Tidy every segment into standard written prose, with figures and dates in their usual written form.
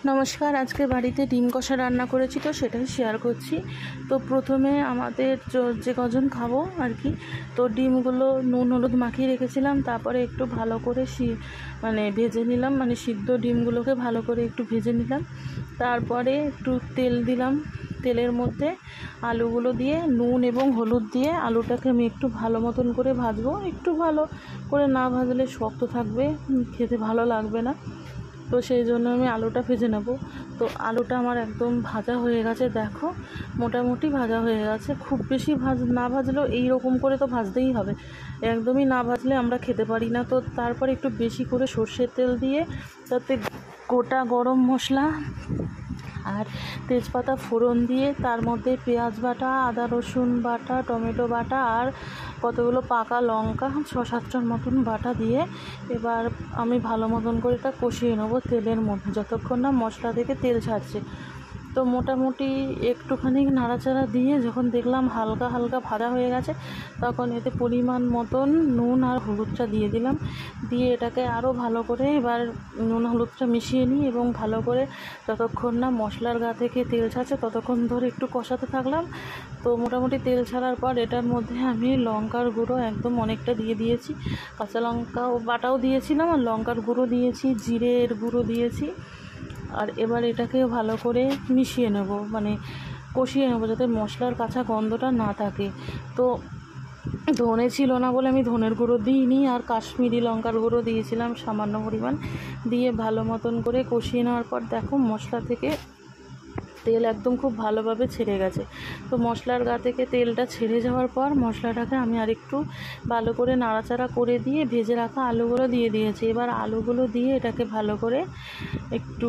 নমস্কার, আজকে বাড়িতে ডিম কষা রান্না করেছি, তো সেটাই শেয়ার করছি। তো প্রথমে আমাদের যে কজন খাবো আর কি, তো ডিমগুলো নুন হলুদ মাখিয়ে রেখেছিলাম। তারপরে একটু ভালো করে ভেজে নিলাম, সিদ্ধ ডিমগুলোকে ভালো করে একটু ভেজে নিলাম। তারপরে একটু তেল দিলাম, তেলের মধ্যে আলুগুলো দিয়ে নুন এবং হলুদ দিয়ে আলুটাকে আমি একটু ভালো মতন করে ভাজবো। একটু ভালো করে না ভাজলে শক্ত থাকবে, খেতে ভালো লাগবে না। তো সেই জন্য আমি আলুটা ভেজে নেব। তো আলুটা আমার একদম ভাজা হয়ে গেছে, দেখো মোটামুটি ভাজা হয়ে গেছে। খুব বেশি না ভাজলেও এই রকম করে তো ভাজতেই হবে, একদমই না ভাজলে আমরা খেতে পারি না। তো তারপরে একটু বেশি করে সর্ষের তেল দিয়ে তাতে গোটা গরম মশলা আর তেজপাতা ফোড়ন দিয়ে তার মধ্যে পেঁয়াজ বাটা, আদা রসুন বাটা, টমেটো বাটা আর কতগুলো পাকা লঙ্কা 6-7টার মতন বাটা দিয়ে এবার আমি ভালো মতন করে এটা কষিয়ে নেবো তেলের মধ্যে, যতক্ষণ না মশলা থেকে তেল ছাড়ছে। তো মোটামুটি একটুখানি নাড়াচাড়া দিয়ে যখন দেখলাম হালকা হালকা ভাজা হয়ে গেছে, তখন এতে পরিমাণ মতন নুন আর হলুদটা দিয়ে দিলাম। দিয়ে এটাকে আরও ভালো করে এবার নুন হলুদটা মিশিয়ে নিই এবং ভালো করে যতক্ষণ না মশলার গা থেকে তেল ছাড়ছে ততক্ষণ ধরে একটু কষাতে থাকলাম। তো মোটামুটি তেল ছাড়ার পর এটার মধ্যে আমি লঙ্কার গুঁড়ো একদম অনেকটা দিয়ে দিয়েছি, কাঁচা লঙ্কাও বাটাও দিয়েছিলাম আর লঙ্কার গুঁড়ো দিয়েছি, জিরের গুঁড়ো দিয়েছি। আর এবার এটাকে ভালো করে মিশিয়ে নেব, কষিয়ে নেবো যাতে মশলার কাঁচা গন্ধটা না থাকে। তো ধনে ছিল না বলে আমি ধনের গুঁড়ো দিইনি, আর কাশ্মীরি লঙ্কার গুঁড়ো দিয়েছিলাম সামান্য পরিমাণ, দিয়ে ভালো মতন করে কষিয়ে নেওয়ার পর দেখো মশলা থেকে তেল একদম খুব ভালোভাবে ছেড়ে গেছে। তো মশলার গা থেকে তেলটা ছেড়ে যাওয়ার পর মশলাটাকে আমি আরেকটু ভালো করে নাড়াচাড়া করে দিয়ে ভেজে রাখা আলুগুলো দিয়ে দিয়েছি। এবার আলুগুলো দিয়ে এটাকে ভালো করে একটু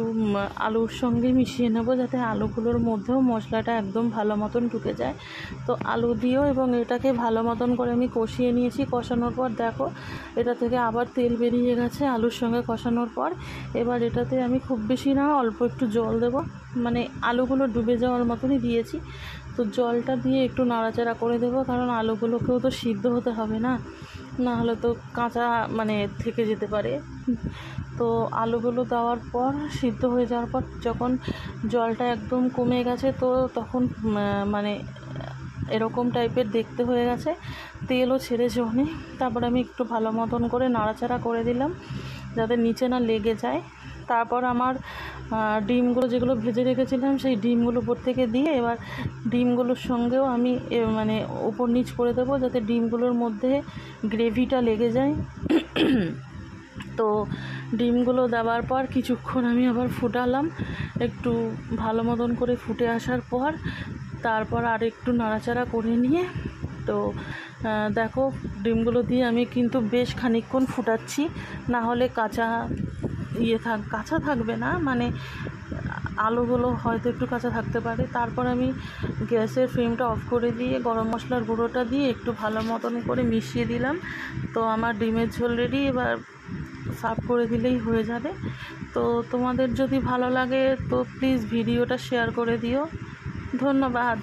আলুর সঙ্গে মিশিয়ে নেব, যাতে আলুগুলোর মধ্যেও মশলাটা একদম ভালো মতন ঢুকে যায়। তো আলু দিয়েও এবং এটাকে ভালো মতন করে আমি কষিয়ে নিয়েছি। কষানোর পর দেখো এটা থেকে আবার তেল বেরিয়ে গেছে আলুর সঙ্গে কষানোর পর। এবার এটাতে আমি খুব বেশি না, অল্প একটু জল দেবো, আলুগুলো ডুবে যাওয়ার মতনই দিয়েছি। তো জলটা দিয়ে একটু নাড়াচাড়া করে দেবো, কারণ আলুগুলোকেও তো সিদ্ধ হতে হবে না, না হলে তো কাঁচা থেকে যেতে পারে। তো আলুগুলো দেওয়ার পর সিদ্ধ হয়ে যাওয়ার পর যখন জলটা একদম কমে গেছে, তো তখন এরকম টাইপের দেখতে হয়ে গেছে, তেলও ছেড়েছে অনেক। তারপর আমি একটু ভালো মতন করে নাড়াচাড়া করে দিলাম যাতে নিচে না লেগে যায়। তারপর আমার ডিমগুলো যেগুলো ভেজে রেখেছিলাম সেই ডিমগুলো উপর থেকে দিয়ে এবার ডিমগুলোর সঙ্গেও আমি উপর নিচ করে দেবো, যাতে ডিমগুলোর মধ্যে গ্রেভিটা লেগে যায়। তো ডিমগুলো দেওয়ার পর কিছুক্ষণ আমি আবার ফুটালাম, একটু ভালো মতন করে ফুটে আসার পর তারপর আর একটু নাড়াচাড়া করে নিয়ে তো দেখো ডিমগুলো দিয়ে আমি কিন্তু বেশ খানিকক্ষণ ফুটাচ্ছি, না হলে কাঁচা থাকবে না, আলুগুলো হয়তো একটু কাঁচা থাকতে পারে। তারপর আমি গ্যাসের ফ্লেমটা অফ করে দিয়ে গরম মশলার গুঁড়োটা দিয়ে একটু ভালো মতন করে মিশিয়ে দিলাম। তো আমার ডিমের ঝোল রেডি, এবার সার্ভ করে দিলেই হয়ে যাবে। তো তোমাদের যদি ভালো লাগে তো প্লিজ ভিডিওটা শেয়ার করে দিও। ধন্যবাদ।